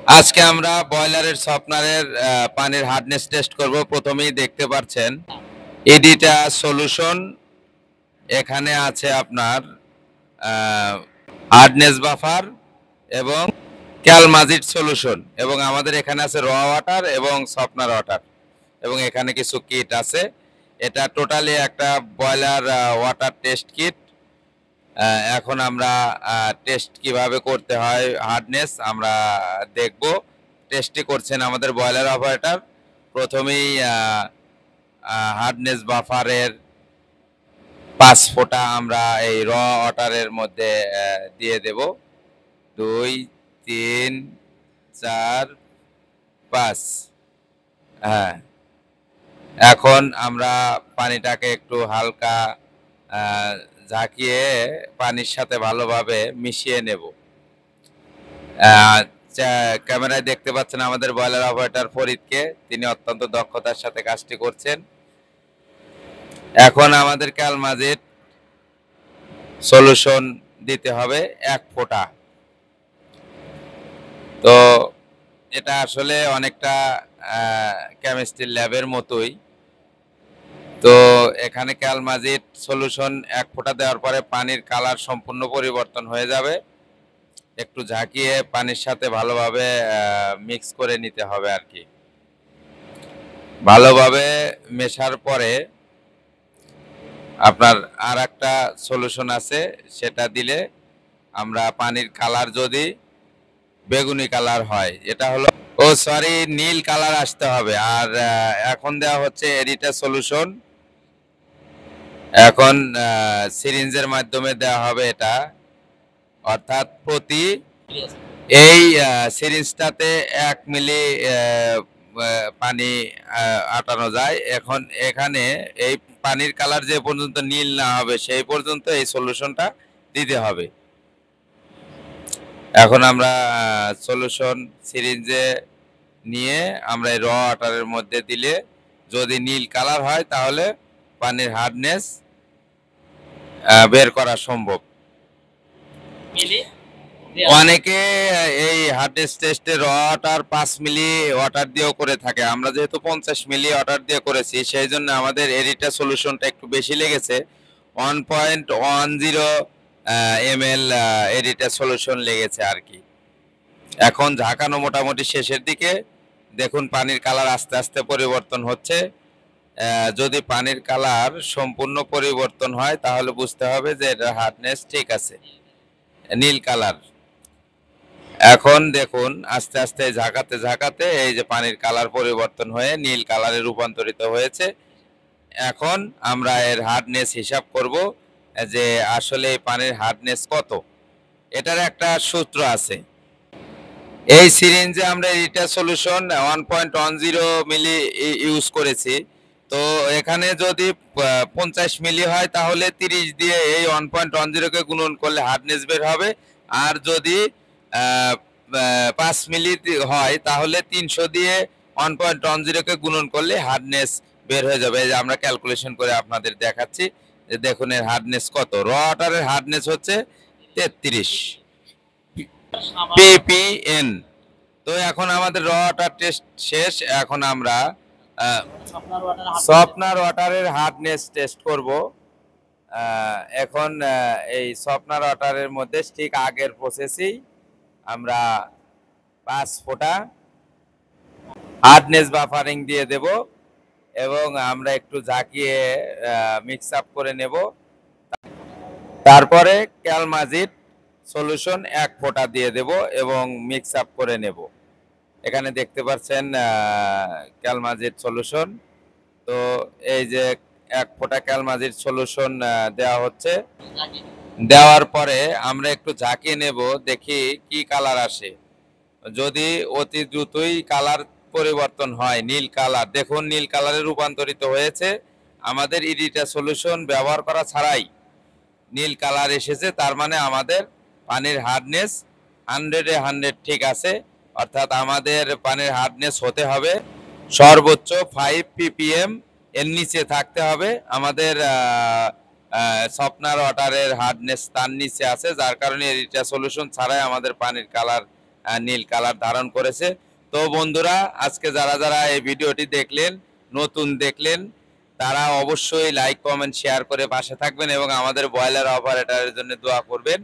আজকে আমরা বয়লারের সফটনারের পানির হার্ডনেস টেস্ট করব। প্রথমেই দেখতে পাচ্ছেন এডিটা সলিউশন, এখানে আছে আপনার হার্ডনেস বাফার এবং ক্যালমাজিট সলিউশন, এবং আমাদের এখানে আছে র ওয়াটার এবং সফটনার ওয়াটার, এবং এখানে কিছু কিট আছে। এটা টোটালি একটা বয়লার ওয়াটার টেস্ট কিট। এখন আমরা টেস্ট কিভাবে করতে হয় হার্ডনেস আমরা দেখব। টেস্টটি করছেন আমাদের বয়লার অপারেটর। প্রথমেই হার্ডনেস বাফারের 5 ফোঁটা আমরা এই র ওয়াটারের মধ্যে দিয়ে দেব। 2, 3, 4, 5। হ্যাঁ, এখন আমরা পানিটাকে একটু হালকা ঝাঁকিয়ে পানির সাথে ভালোভাবে মিশিয়ে নেব। ক্যামেরায় দেখতে পাচ্ছেন আমাদের বয়লার অপারেটর ফরিদকে, তিনি অত্যন্ত দক্ষতার সাথে কাজটি করছেন। এখন আমাদের ক্যালমাজিট সলিউশন দিতে হবে 1 ফোঁটা। তো এটা আসলে অনেকটা কেমিস্ট্রি ল্যাবের মতোই। তো এখানে ক্যালমাজিট সলিউশন 1 ফোঁটা দেওয়ার পরে পানির কালার সম্পূর্ণ পরিবর্তন হয়ে যাবে। একটু ঝাঁকিয়ে পানির সাথে ভালোভাবে মিক্স করে নিতে হবে আর কি। ভালোভাবে মেশার পরে আপনার আর একটা সলিউশন আছে, সেটা দিলে আমরা পানির কালার যদি বেগুনি কালার হয়, এটা হলো নীল কালার আসতে হবে। আর এখন দেওয়া হচ্ছে এডিটা সলিউশন। এখন সিরিঞ্জের মাধ্যমে দেওয়া হবে এটা, অর্থাৎ প্রতি এই সিরিঞ্জটাতে 1 মিলি পানি আটানো যায়। এখন এখানে এই পানির কালার যে পর্যন্ত নীল না হবে সেই পর্যন্ত এই সলিউশনটা দিতে হবে। এখন আমরা সলিউশন সিরিঞ্জে নিয়ে আমরা র ওয়াটারের মধ্যে দিলে যদি নীল কালার হয় তাহলে পানির হার্ডনেস বের করা সম্ভব। অনেকে এই হার্ডনেস টেস্টে র ওয়াটার 5 মিলি ওয়াটার দিয়েও করে থাকে। আমরা যেহেতু 50 মিলি ওয়াটার দিয়ে করেছি, সেই জন্য আমাদের এডিটা সলিউশনটা একটু বেশি লেগেছে। 1.10 ml এডিটা সলিউশন লেগেছে আর কি। এখন ঝাঁকানো মোটামুটি শেষের দিকে। দেখুন পানির কালার আস্তে আস্তে পরিবর্তন হচ্ছে। যদি পানির কালার সম্পূর্ণ পরিবর্তন হয় তাহলে বুঝতে হবে যে এটার হার্ডনেস ঠিক আছে, নীল কালার। এখন দেখুন আস্তে আস্তে ঝাঁকাতে ঝাঁকাতে এই যে পানির কালার পরিবর্তন হয়ে নীল কালারে রূপান্তরিত হয়েছে। এখন আমরা এর হার্ডনেস হিসাব করব যে আসলে এই পানির হার্ডনেস কত। এটার একটা সূত্র আছে। এই সিরিঞ্জে আমরা এটা সলিউশন 1.10 মিলি ইউজ করেছি। তো এখানে যদি 50 মিলি হয় তাহলে 30 দিয়ে এই 1.10 কে গুণন করলে হার্ডনেস বের হবে। আর যদি 5 মিলি হয় তাহলে 300 দিয়ে 1.10 কে গুণন করলে হার্ডনেস বের হয়ে যাবে। এই যে আমরা ক্যালকুলেশন করে আপনাদের দেখাচ্ছি যে দেখুন এর হার্ডনেস কত। র ওয়াটারের হার্ডনেস হচ্ছে 33 ppn। তো এখন আমাদের র ওয়াটার টেস্ট শেষ। এখন আমরা সফটনার ওয়াটারের হার্ডনেস টেস্ট করব। এখন এই সফটনার ওয়াটারের মধ্যে ঠিক আগের প্রসেসেই আমরা 5 ফোঁটা হার্ডনেস বাফারিং দিয়ে দেব এবং আমরা একটু ঝাঁকিয়ে মিক্স আপ করে নেব। তারপরে ক্যালমাজিট সলিউশন 1 ফোঁটা দিয়ে দেব এবং মিক্স আপ করে নেব। এখানে দেখতে পাচ্ছেন ক্যালমাজিট সলিউশন। তো এই যে 1 ফোঁটা ক্যালমাজিট সলিউশন দেওয়া হচ্ছে। দেওয়ার পরে আমরা একটু ঝাঁকিয়ে নেব, দেখি কি কালার আসে। যদি অতি দ্রুতই কালার পরিবর্তন হয় নীল কালার, দেখুন নীল কালারে রূপান্তরিত হয়েছে। আমাদের এডিটা সলিউশন ব্যবহার করা ছাড়াই নীল কালার এসেছে, তার মানে আমাদের পানির হার্ডনেস 100-এ 100 ঠিক আছে। অর্থাৎ আমাদের পানির হার্ডনেস হতে হবে সর্বোচ্চ 5 ppm, এর নিচে থাকতে হবে। আমাদের সফটনার ওয়াটারের হার্ডনেস তার নিচে আছে, যার কারণে এডিটা সলিউশন ছাড়াই আমাদের পানির কালার নীল কালার ধারণ করেছে। তো বন্ধুরা, আজকে যারা যারা এই ভিডিওটি দেখলেন, নতুন দেখলেন, তারা অবশ্যই লাইক কমেন্ট শেয়ার করে পাশে থাকবেন এবং আমাদের ব্রয়লার অপারেটরের জন্য দোয়া করবেন।